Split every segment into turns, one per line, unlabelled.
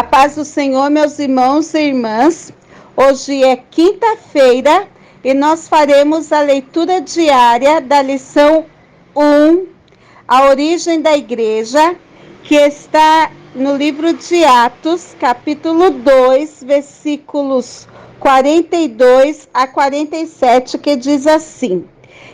A paz do Senhor, meus irmãos e irmãs. Hoje é quinta-feira e nós faremos a leitura diária da lição 1, a origem da igreja, que está no livro de Atos, capítulo 2, versículos 42 a 47, que diz assim: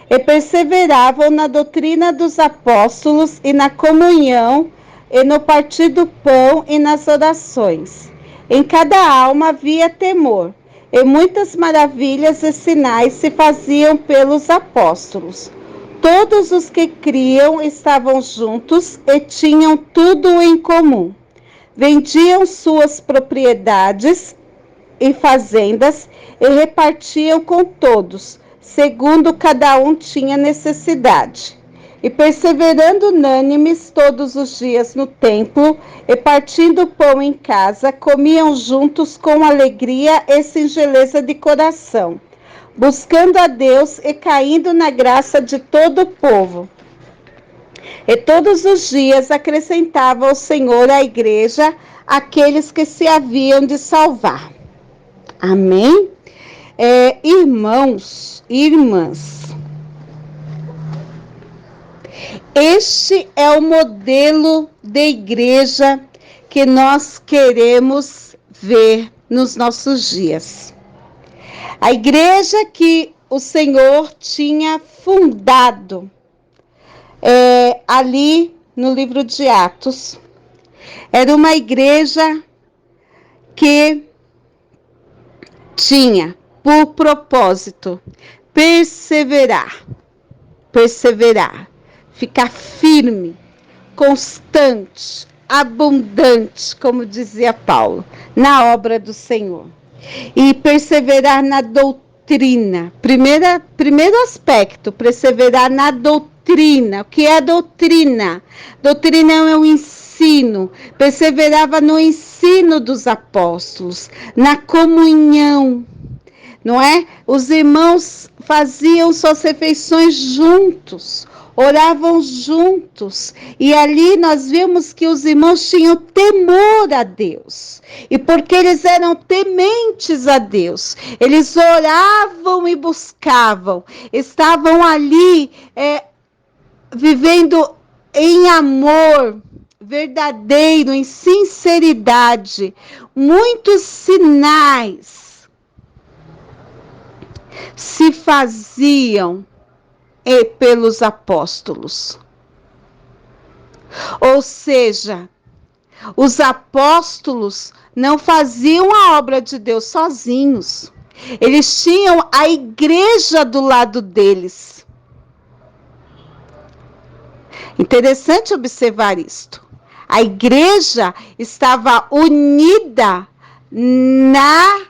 E perseveravam na doutrina dos apóstolos e na comunhão, e no partir do pão e nas orações. Em cada alma havia temor, e muitas maravilhas e sinais se faziam pelos apóstolos. Todos os que criam estavam juntos e tinham tudo em comum. Vendiam suas propriedades e fazendas e repartiam com todos, segundo cada um tinha necessidade. E perseverando unânimes todos os dias no templo, e partindo pão em casa, comiam juntos com alegria e singeleza de coração, buscando a Deus e caindo na graça de todo o povo. E todos os dias acrescentava o Senhor à igreja aqueles que se haviam de salvar. Amém? Irmãos e irmãs, este é o modelo de igreja que nós queremos ver nos nossos dias. A igreja que o Senhor tinha fundado ali no livro de Atos, era uma igreja que tinha por propósito perseverar, ficar firme, constante, abundante, como dizia Paulo, na obra do Senhor. E perseverar na doutrina. Primeiro aspecto, perseverar na doutrina. O que é a doutrina? Doutrina é um ensino. Perseverava no ensino dos apóstolos, na comunhão, não é? Os irmãos faziam suas refeições juntos, oravam juntos, e ali nós vimos que os irmãos tinham temor a Deus, e porque eles eram tementes a Deus, eles oravam e buscavam, estavam ali vivendo em amor verdadeiro, em sinceridade. Muitos sinais se faziam pelos apóstolos. Ou seja, os apóstolos não faziam a obra de Deus sozinhos. Eles tinham a igreja do lado deles. Interessante observar isto. A igreja estava unida na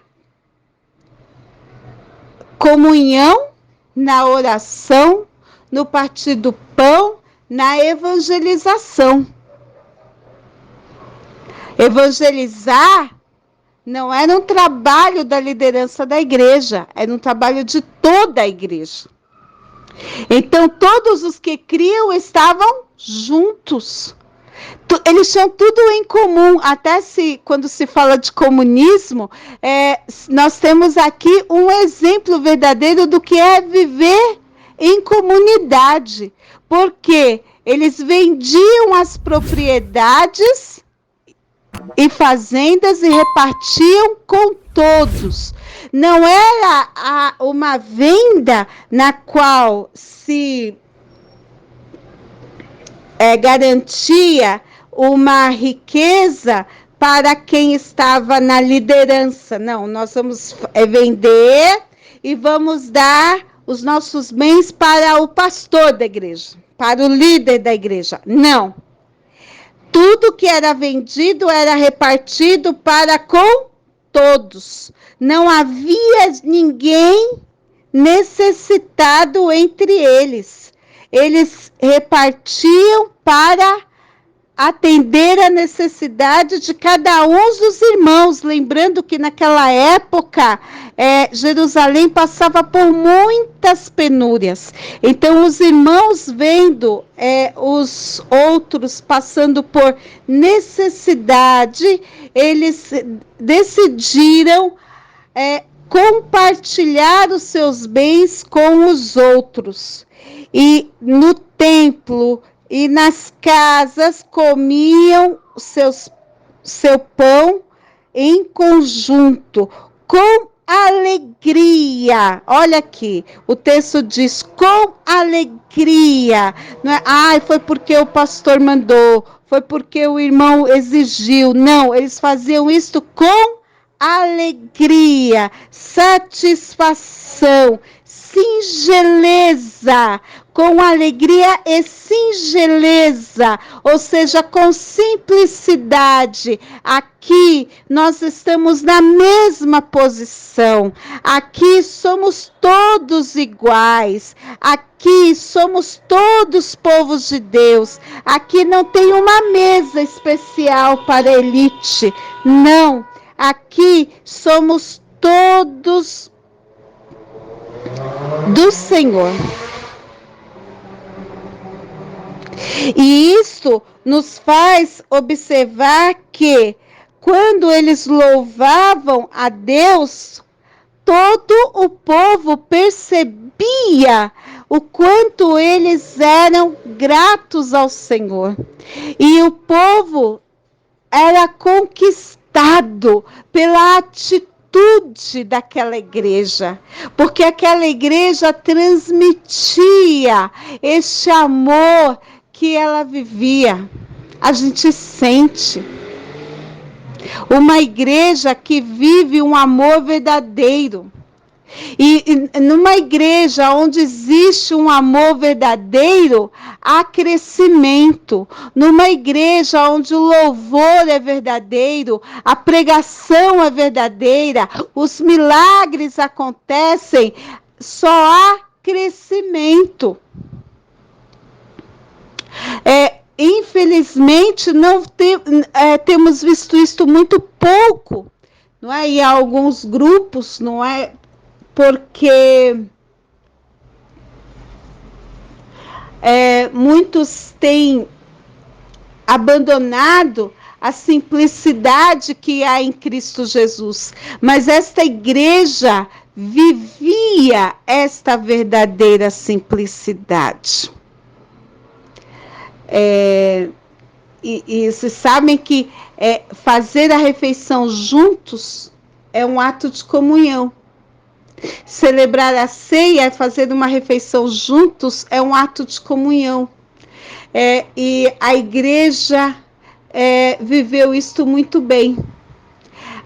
comunhão, na oração, no partir do pão, na evangelização. Evangelizar não era um trabalho da liderança da igreja, era um trabalho de toda a igreja. Então, todos os que criam estavam juntos. Eles tinham tudo em comum. Até quando se fala de comunismo, nós temos aqui um exemplo verdadeiro do que é viver em comunidade. Porque eles vendiam as propriedades e fazendas e repartiam com todos. Não era uma venda na qual se garantia uma riqueza para quem estava na liderança. Não, nós vamos vender e vamos dar os nossos bens para o pastor da igreja, para o líder da igreja. Não. Tudo que era vendido era repartido para com todos. Não havia ninguém necessitado entre eles. Eles repartiam para atender a necessidade de cada um dos irmãos, lembrando que naquela época Jerusalém passava por muitas penúrias. Então os irmãos vendo os outros passando por necessidade, eles decidiram compartilhar os seus bens com os outros. E no templo e nas casas comiam seu pão em conjunto, com alegria. Olha aqui, o texto diz com alegria. Não é, foi porque o pastor mandou, foi porque o irmão exigiu. Não, eles faziam isso com alegria, satisfação, singeleza, com alegria e singeleza, ou seja, com simplicidade. Aqui nós estamos na mesma posição, aqui somos todos iguais, aqui somos todos povos de Deus, aqui não tem uma mesa especial para a elite, não, aqui somos todos do Senhor. E isso nos faz observar que quando eles louvavam a Deus, todo o povo percebia o quanto eles eram gratos ao Senhor. E o povo era conquistado pela atitude daquela igreja, porque aquela igreja transmitia este amor que ela vivia. A gente sente uma igreja que vive um amor verdadeiro. E numa igreja onde existe um amor verdadeiro, há crescimento. Numa igreja onde o louvor é verdadeiro, a pregação é verdadeira, os milagres acontecem, só há crescimento. Infelizmente, não temos visto isso muito pouco, não é? E alguns grupos, não é? Porque muitos têm abandonado a simplicidade que há em Cristo Jesus. Mas esta igreja vivia esta verdadeira simplicidade. E vocês sabem que fazer a refeição juntos é um ato de comunhão. Celebrar a ceia, fazer uma refeição juntos, é um ato de comunhão. E a igreja viveu isto muito bem.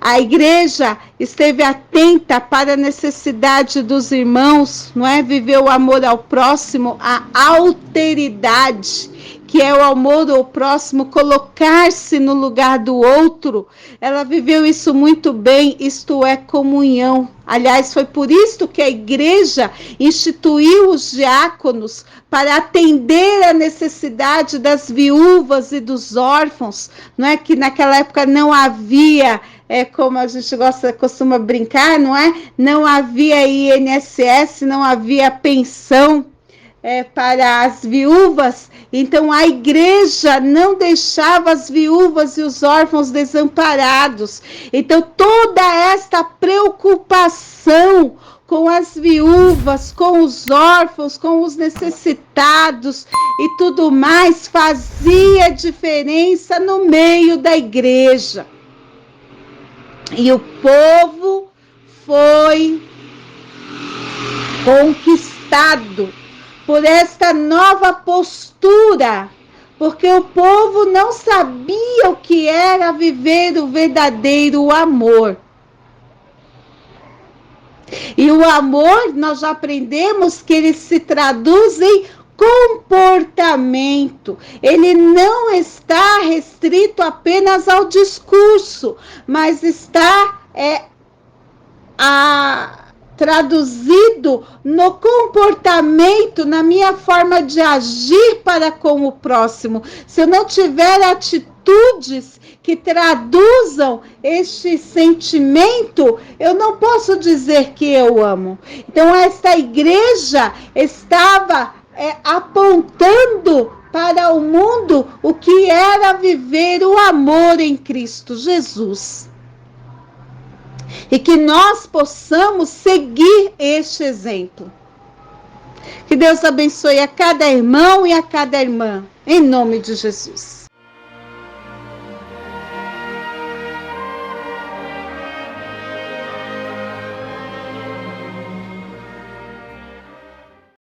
A igreja esteve atenta para a necessidade dos irmãos, não é? Viveu o amor ao próximo, a alteridade, que é o amor ao próximo, colocar-se no lugar do outro. Ela viveu isso muito bem, isto é comunhão. Aliás, foi por isso que a igreja instituiu os diáconos para atender a necessidade das viúvas e dos órfãos, não é? Que naquela época não havia, como a gente costuma brincar, não é? Não havia INSS, não havia pensão para as viúvas. Então a igreja não deixava as viúvas e os órfãos desamparados. Então toda esta preocupação com as viúvas, com os órfãos, com os necessitados e tudo mais fazia diferença no meio da igreja. E o povo foi conquistado por esta nova postura, porque o povo não sabia o que era viver o verdadeiro amor. E o amor, nós já aprendemos que ele se traduz em comportamento. Ele não está restrito apenas ao discurso, mas está traduzido no comportamento, na minha forma de agir para com o próximo, se eu não tiver atitudes que traduzam este sentimento, eu não posso dizer que eu amo. Então, esta igreja estava apontando para o mundo o que era viver o amor em Cristo Jesus. E que nós possamos seguir este exemplo. Que Deus abençoe a cada irmão e a cada irmã, em nome de Jesus.